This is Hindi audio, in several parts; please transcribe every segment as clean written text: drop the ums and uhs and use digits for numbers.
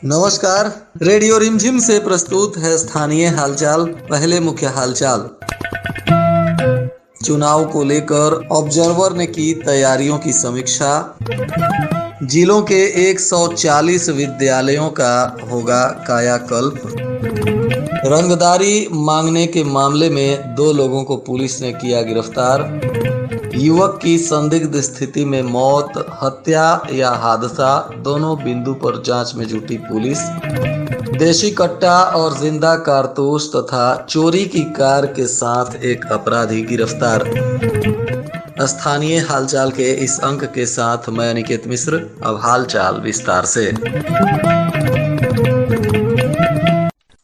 नमस्कार, रेडियो रिमझिम से प्रस्तुत है स्थानीय हालचाल। पहले मुख्य हालचाल। चुनाव को लेकर ऑब्जर्वर ने की तैयारियों की समीक्षा। जिलों के 140 विद्यालयों का होगा कायाकल्प। रंगदारी मांगने के मामले में 2 लोगों को पुलिस ने किया गिरफ्तार। युवक की संदिग्ध स्थिति में मौत, हत्या या हादसा, दोनों बिंदु पर जांच में जुटी पुलिस। देशी कट्टा और जिंदा कारतूस तथा चोरी की कार के साथ एक अपराधी गिरफ्तार। स्थानीय हालचाल के इस अंक के साथ मैं अनिकेत मिश्र। अब हालचाल विस्तार से।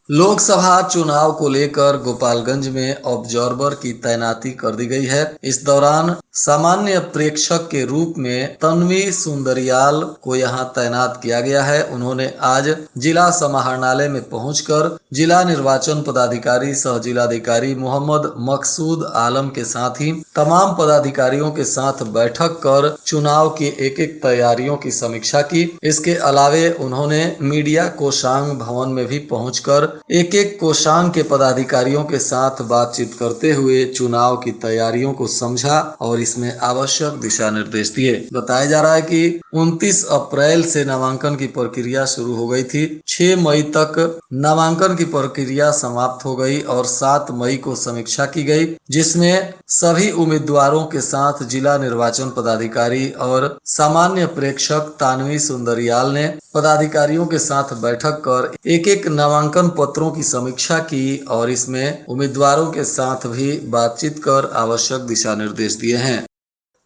लोकसभा चुनाव को लेकर गोपालगंज में ऑब्जर्वर की तैनाती कर दी गई है। इस दौरान सामान्य प्रेक्षक के रूप में तन्वी सुंदरियाल को यहां तैनात किया गया है। उन्होंने आज जिला समाहरणालय में पहुंचकर जिला निर्वाचन पदाधिकारी सह जिलाधिकारी मोहम्मद मकसूद आलम के साथ ही तमाम पदाधिकारियों के साथ बैठक कर चुनाव की एक तैयारियों की समीक्षा की। इसके अलावे उन्होंने मीडिया कोषांग भवन में भी पहुंचकर एक कोषांग के पदाधिकारियों के साथ बातचीत करते हुए चुनाव की तैयारियों को समझा और इसमें आवश्यक दिशा निर्देश दिए। बताया जा रहा है कि 29 अप्रैल से नामांकन की प्रक्रिया शुरू हो गई थी। 6 मई तक नामांकन की प्रक्रिया समाप्त हो गई और 7 मई को समीक्षा की गई, जिसमें सभी उम्मीदवारों के साथ जिला निर्वाचन पदाधिकारी और सामान्य प्रेक्षक तानवी सुंदरियाल ने पदाधिकारियों के साथ बैठक कर एक नामांकन पत्रों की समीक्षा की और इसमें उम्मीदवारों के साथ भी बातचीत कर आवश्यक दिशा निर्देश दिए हैं।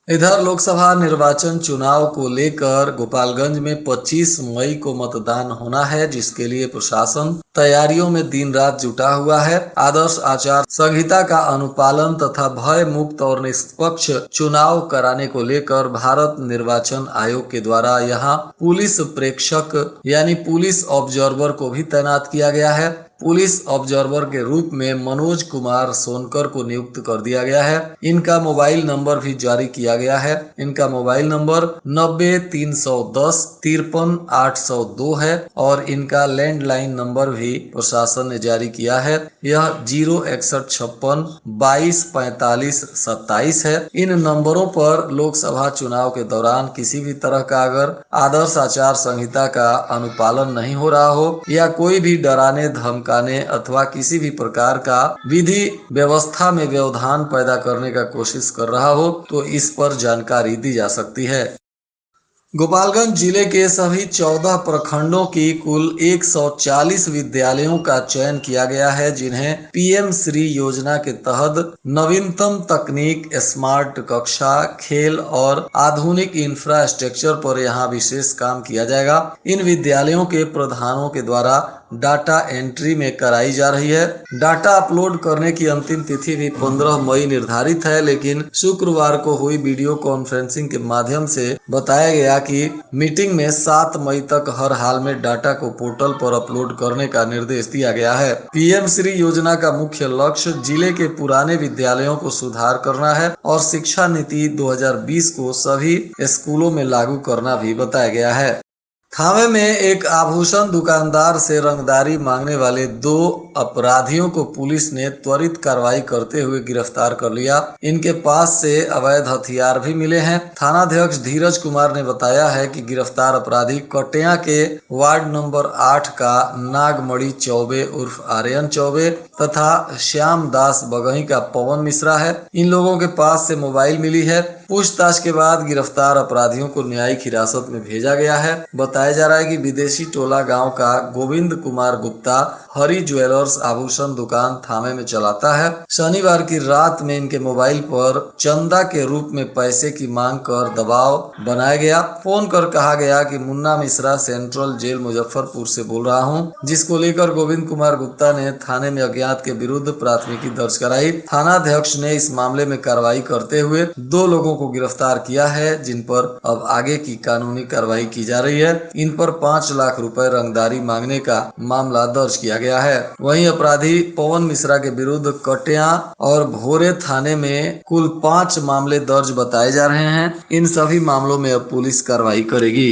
इधर लोकसभा निर्वाचन चुनाव को लेकर गोपालगंज में 25 मई को मतदान होना है, जिसके लिए प्रशासन तैयारियों में दिन रात जुटा हुआ है। आदर्श आचार संहिता का अनुपालन तथा भय मुक्त और निष्पक्ष चुनाव कराने को लेकर भारत निर्वाचन आयोग के द्वारा यहां पुलिस प्रेक्षक यानी पुलिस ऑब्जर्वर को भी तैनात किया गया है। पुलिस ऑब्जर्वर के रूप में मनोज कुमार सोनकर को नियुक्त कर दिया गया है। इनका मोबाइल नंबर भी जारी किया गया है। इनका मोबाइल नंबर 90-310 53-802 है और इनका लैंडलाइन नंबर भी प्रशासन ने जारी किया है। यह 06156 22 45 27 है। इन नंबरों पर लोकसभा चुनाव के दौरान किसी भी तरह का अगर आदर्श आचार संहिता का अनुपालन नहीं हो रहा हो या कोई भी डराने धमकाने अथवा किसी भी प्रकार का विधि व्यवस्था में व्यवधान पैदा करने का कोशिश कर रहा हो तो इस पर जानकारी दी जा सकती है। गोपालगंज जिले के सभी 14 प्रखंडों की कुल 140 विद्यालयों का चयन किया गया है, जिन्हें पीएम श्री योजना के तहत नवीनतम तकनीक, स्मार्ट कक्षा, खेल और आधुनिक इंफ्रास्ट्रक्चर पर यहां विशेष काम किया जाएगा। इन विद्यालयों के प्रधानों के द्वारा डाटा एंट्री में कराई जा रही है। डाटा अपलोड करने की अंतिम तिथि भी 15 मई निर्धारित है, लेकिन शुक्रवार को हुई वीडियो कॉन्फ्रेंसिंग के माध्यम से बताया गया कि मीटिंग में 7 मई तक हर हाल में डाटा को पोर्टल पर अपलोड करने का निर्देश दिया गया है। पीएम श्री योजना का मुख्य लक्ष्य जिले के पुराने विद्यालयों को सुधार करना है और शिक्षा नीति 2020 को सभी स्कूलों में लागू करना भी बताया गया है। थावे में एक आभूषण दुकानदार से रंगदारी मांगने वाले 2 अपराधियों को पुलिस ने त्वरित कार्रवाई करते हुए गिरफ्तार कर लिया। इनके पास से अवैध हथियार भी मिले हैं। थानाध्यक्ष धीरज कुमार ने बताया है कि गिरफ्तार अपराधी कटिया के वार्ड नंबर 8 का नागमणि चौबे उर्फ आर्यन चौबे तथा श्याम दास बगही का पवन मिश्रा है। इन लोगों के पास से मोबाइल मिली है। पूछताछ के बाद गिरफ्तार अपराधियों को न्यायिक हिरासत में भेजा गया है। बताया जा रहा है कि विदेशी टोला गांव का गोविंद कुमार गुप्ता हरी ज्वेलर्स आभूषण दुकान थामे में चलाता है। शनिवार की रात में इनके मोबाइल पर चंदा के रूप में पैसे की मांग कर दबाव बनाया गया। फोन कर कहा गया कि मुन्ना मिश्रा सेंट्रल जेल मुजफ्फरपुर से बोल रहा हूं, जिसको लेकर गोविंद कुमार गुप्ता ने थाने में अज्ञात के विरुद्ध प्राथमिकी दर्ज कराई। थानाध्यक्ष ने इस मामले में कार्रवाई करते हुए 2 लोगों को गिरफ्तार किया है, जिन पर अब आगे की कानूनी कार्रवाई की जा रही है। इन पर 5 लाख रुपए रंगदारी मांगने का मामला दर्ज किया गया गया है। वहीं अपराधी पवन मिश्रा के विरुद्ध कटिया और भोरे थाने में कुल 5 मामले दर्ज बताए जा रहे हैं। इन सभी मामलों में अब पुलिस कार्रवाई करेगी।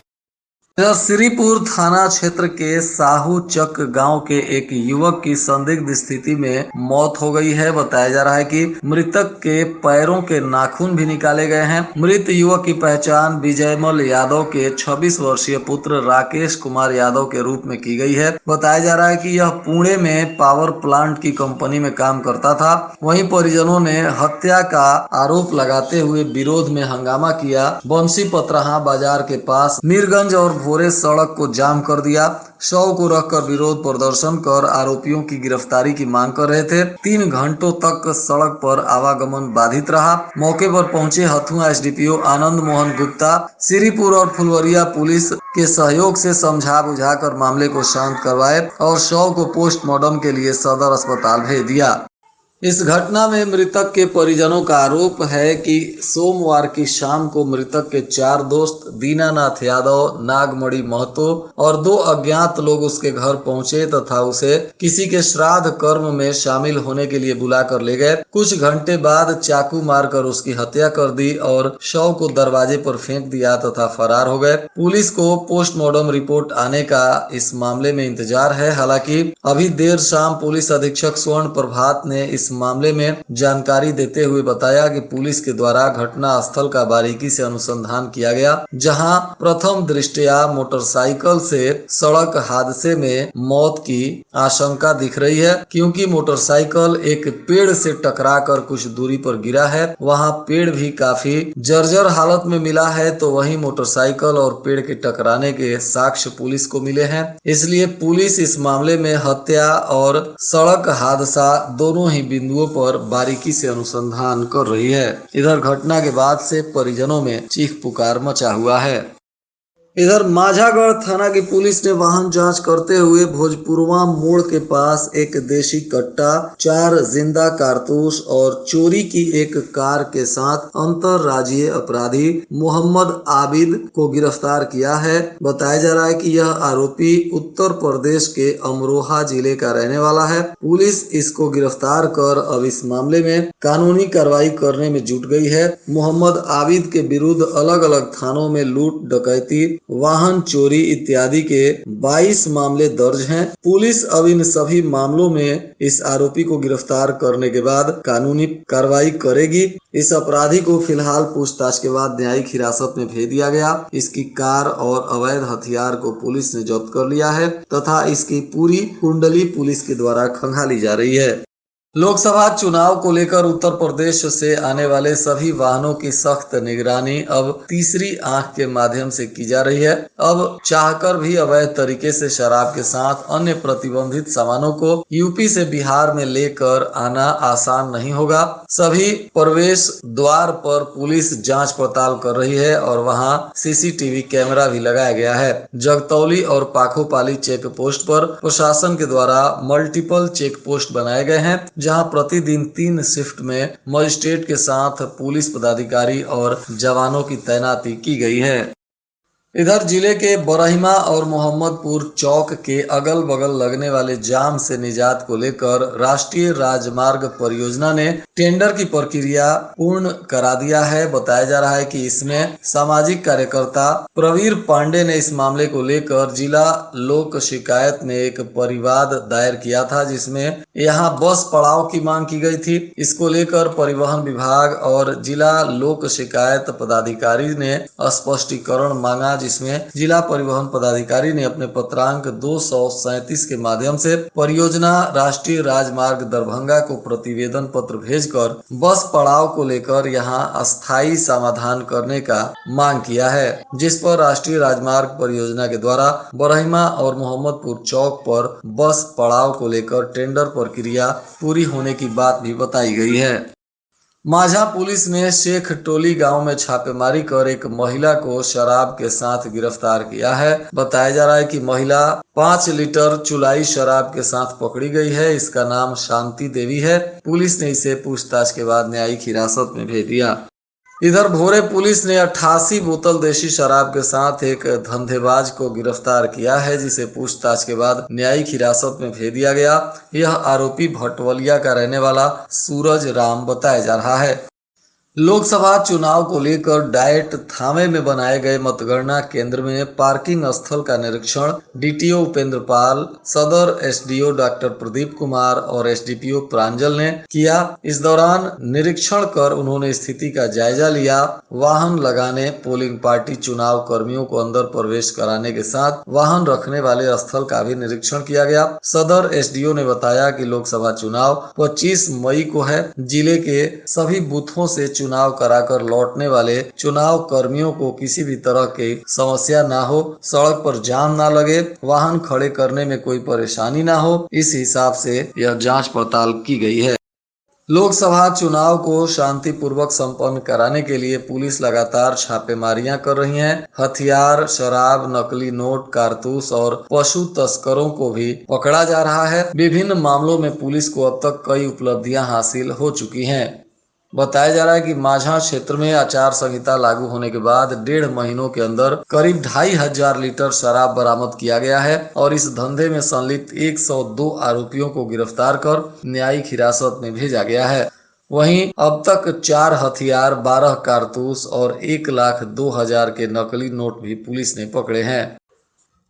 श्रीपुर थाना क्षेत्र के साहू चक गांव के एक युवक की संदिग्ध स्थिति में मौत हो गई है। बताया जा रहा है कि मृतक के पैरों के नाखून भी निकाले गए हैं। मृत युवक की पहचान विजयमल यादव के 26 वर्षीय पुत्र राकेश कुमार यादव के रूप में की गई है। बताया जा रहा है कि यह पुणे में पावर प्लांट की कंपनी में काम करता था। वहीं परिजनों ने हत्या का आरोप लगाते हुए विरोध में हंगामा किया। बंसी पतराहा बाजार के पास मीरगंज और भोरे सड़क को जाम कर दिया। शव को रखकर विरोध प्रदर्शन कर आरोपियों की गिरफ्तारी की मांग कर रहे थे। 3 घंटों तक सड़क पर आवागमन बाधित रहा। मौके पर पहुंचे हथुआ एसडीपीओ आनंद मोहन गुप्ता श्रीपुर और फुलवरिया पुलिस के सहयोग से समझा बुझाकर मामले को शांत करवाए और शव को पोस्टमार्टम के लिए सदर अस्पताल भेज दिया। इस घटना में मृतक के परिजनों का आरोप है कि सोमवार की शाम को मृतक के 4 दोस्त दीनानाथ यादव, नागमणि महतो और 2 अज्ञात लोग उसके घर पहुंचे तथा उसे किसी के श्राद्ध कर्म में शामिल होने के लिए बुलाकर ले गए। कुछ घंटे बाद चाकू मारकर उसकी हत्या कर दी और शव को दरवाजे पर फेंक दिया तथा फरार हो गए। पुलिस को पोस्टमार्टम रिपोर्ट आने का इस मामले में इंतजार है। हालांकि अभी देर शाम पुलिस अधीक्षक स्वर्ण प्रभात ने इस मामले में जानकारी देते हुए बताया कि पुलिस के द्वारा घटना स्थल का बारीकी से अनुसंधान किया गया, जहां प्रथम दृष्टया मोटरसाइकिल से सड़क हादसे में मौत की आशंका दिख रही है, क्योंकि मोटरसाइकिल एक पेड़ से टकराकर कुछ दूरी पर गिरा है। वहां पेड़ भी काफी जर्जर हालत में मिला है, तो वहीं मोटरसाइकिल और पेड़ के टकराने के साक्ष्य पुलिस को मिले हैं। इसलिए पुलिस इस मामले में हत्या और सड़क हादसा दोनों ही बिंदुओं पर बारीकी से अनुसंधान कर रही है। इधर घटना के बाद से परिजनों में चीख पुकार मचा हुआ है। इधर माझागढ़ थाना की पुलिस ने वाहन जांच करते हुए भोजपुरवा मोड़ के पास एक देशी कट्टा, 4 जिंदा कारतूस और चोरी की एक कार के साथ अंतरराज्यीय अपराधी मोहम्मद आबिद को गिरफ्तार किया है। बताया जा रहा है कि यह आरोपी उत्तर प्रदेश के अमरोहा जिले का रहने वाला है। पुलिस इसको गिरफ्तार कर अब इस मामले में कानूनी कार्रवाई करने में जुट गई है। मोहम्मद आबिद के विरुद्ध अलग अलग थानों में लूट, डकैती, वाहन चोरी इत्यादि के 22 मामले दर्ज हैं। पुलिस अब इन सभी मामलों में इस आरोपी को गिरफ्तार करने के बाद कानूनी कार्रवाई करेगी। इस अपराधी को फिलहाल पूछताछ के बाद न्यायिक हिरासत में भेज दिया गया। इसकी कार और अवैध हथियार को पुलिस ने जब्त कर लिया है तथा इसकी पूरी कुंडली पुलिस के द्वारा खंगाली जा रही है। लोकसभा चुनाव को लेकर उत्तर प्रदेश से आने वाले सभी वाहनों की सख्त निगरानी अब तीसरी आंख के माध्यम से की जा रही है। अब चाहकर भी अवैध तरीके से शराब के साथ अन्य प्रतिबंधित सामानों को यूपी से बिहार में लेकर आना आसान नहीं होगा। सभी प्रवेश द्वार पर पुलिस जांच पड़ताल कर रही है और वहां सीसीटीवी कैमरा भी लगाया गया है। जगतौली और पाखोपाली चेक पोस्ट पर प्रशासन के द्वारा मल्टीपल चेक पोस्ट बनाए गए हैं, जहां प्रतिदिन 3 शिफ्ट में मजिस्ट्रेट के साथ पुलिस पदाधिकारी और जवानों की तैनाती की गई है। इधर जिले के बरहिमा और मोहम्मदपुर चौक के अगल बगल लगने वाले जाम से निजात को लेकर राष्ट्रीय राजमार्ग परियोजना ने टेंडर की प्रक्रिया पूर्ण करा दिया है। बताया जा रहा है कि इसमें सामाजिक कार्यकर्ता प्रवीर पांडे ने इस मामले को लेकर जिला लोक शिकायत में एक परिवाद दायर किया था, जिसमें यहां बस पड़ाव की मांग की गई थी। इसको लेकर परिवहन विभाग और जिला लोक शिकायत पदाधिकारी ने स्पष्टीकरण मांगा, जिसमें जिला परिवहन पदाधिकारी ने अपने पत्रांक 237 के माध्यम से परियोजना राष्ट्रीय राजमार्ग दरभंगा को प्रतिवेदन पत्र भेजकर बस पड़ाव को लेकर यहां अस्थायी समाधान करने का मांग किया है, जिस पर राष्ट्रीय राजमार्ग परियोजना के द्वारा बरहिमा और मोहम्मदपुर चौक पर बस पड़ाव को लेकर टेंडर प्रक्रिया पूरी होने की बात भी बताई गई है। माझा पुलिस ने शेख टोली गांव में छापेमारी कर एक महिला को शराब के साथ गिरफ्तार किया है। बताया जा रहा है कि महिला 5 लीटर चुलाई शराब के साथ पकड़ी गई है। इसका नाम शांति देवी है। पुलिस ने इसे पूछताछ के बाद न्यायिक हिरासत में भेज दिया। इधर भोरे पुलिस ने 88 बोतल देशी शराब के साथ एक धंधेबाज को गिरफ्तार किया है, जिसे पूछताछ के बाद न्यायिक हिरासत में भेज दिया गया। यह आरोपी भटवलिया का रहने वाला सूरज राम बताया जा रहा है। लोकसभा चुनाव को लेकर डाइट थामे में बनाए गए मतगणना केंद्र में पार्किंग स्थल का निरीक्षण डीटीओ उपेंद्र पाल, सदर एसडीओ डॉक्टर प्रदीप कुमार और एसडीपीओ प्रांजल ने किया। इस दौरान निरीक्षण कर उन्होंने स्थिति का जायजा लिया। वाहन लगाने, पोलिंग पार्टी चुनाव कर्मियों को अंदर प्रवेश कराने के साथ वाहन रखने वाले स्थल का भी निरीक्षण किया गया। सदर एसडीओ ने बताया कि लोकसभा चुनाव 25 मई को है। जिले के सभी बूथों से चुनाव कराकर लौटने वाले चुनाव कर्मियों को किसी भी तरह की समस्या ना हो, सड़क पर जाम ना लगे, वाहन खड़े करने में कोई परेशानी ना हो, इस हिसाब से यह जांच पड़ताल की गई है। लोकसभा चुनाव को शांतिपूर्वक संपन्न कराने के लिए पुलिस लगातार छापेमारियां कर रही है। हथियार, शराब, नकली नोट, कारतूस और पशु तस्करों को भी पकड़ा जा रहा है। विभिन्न मामलों में पुलिस को अब तक कई उपलब्धियां हासिल हो चुकी हैं। बताया जा रहा है कि माझा क्षेत्र में आचार संहिता लागू होने के बाद 1.5 महीनों के अंदर करीब 2500 लीटर शराब बरामद किया गया है और इस धंधे में संलिप्त 102 आरोपियों को गिरफ्तार कर न्यायिक हिरासत में भेजा गया है। वहीं अब तक 4 हथियार, 12 कारतूस और 1,02,000 के नकली नोट भी पुलिस ने पकड़े हैं।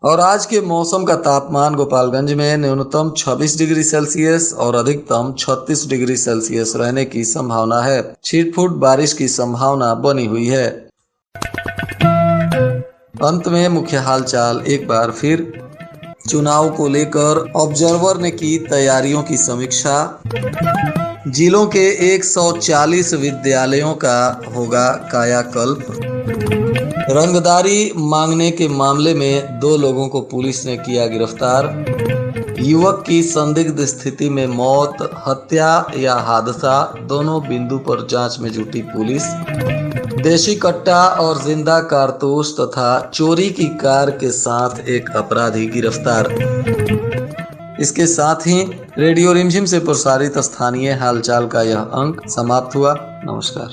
और आज के मौसम का तापमान गोपालगंज में न्यूनतम 26 डिग्री सेल्सियस और अधिकतम 36 डिग्री सेल्सियस रहने की संभावना है। छिटपुट बारिश की संभावना बनी हुई है। अंत में मुख्य हालचाल एक बार फिर। चुनाव को लेकर ऑब्जर्वर ने की तैयारियों की समीक्षा। जिलों के 140 विद्यालयों का होगा कायाकल्प। रंगदारी मांगने के मामले में 2 लोगों को पुलिस ने किया गिरफ्तार। युवक की संदिग्ध स्थिति में मौत, हत्या या हादसा, दोनों बिंदु पर जांच में जुटी पुलिस। देशी कट्टा और जिंदा कारतूस तथा चोरी की कार के साथ एक अपराधी गिरफ्तार। इसके साथ ही रेडियो रिमझिम से प्रसारित स्थानीय हालचाल का यह अंक समाप्त हुआ। नमस्कार।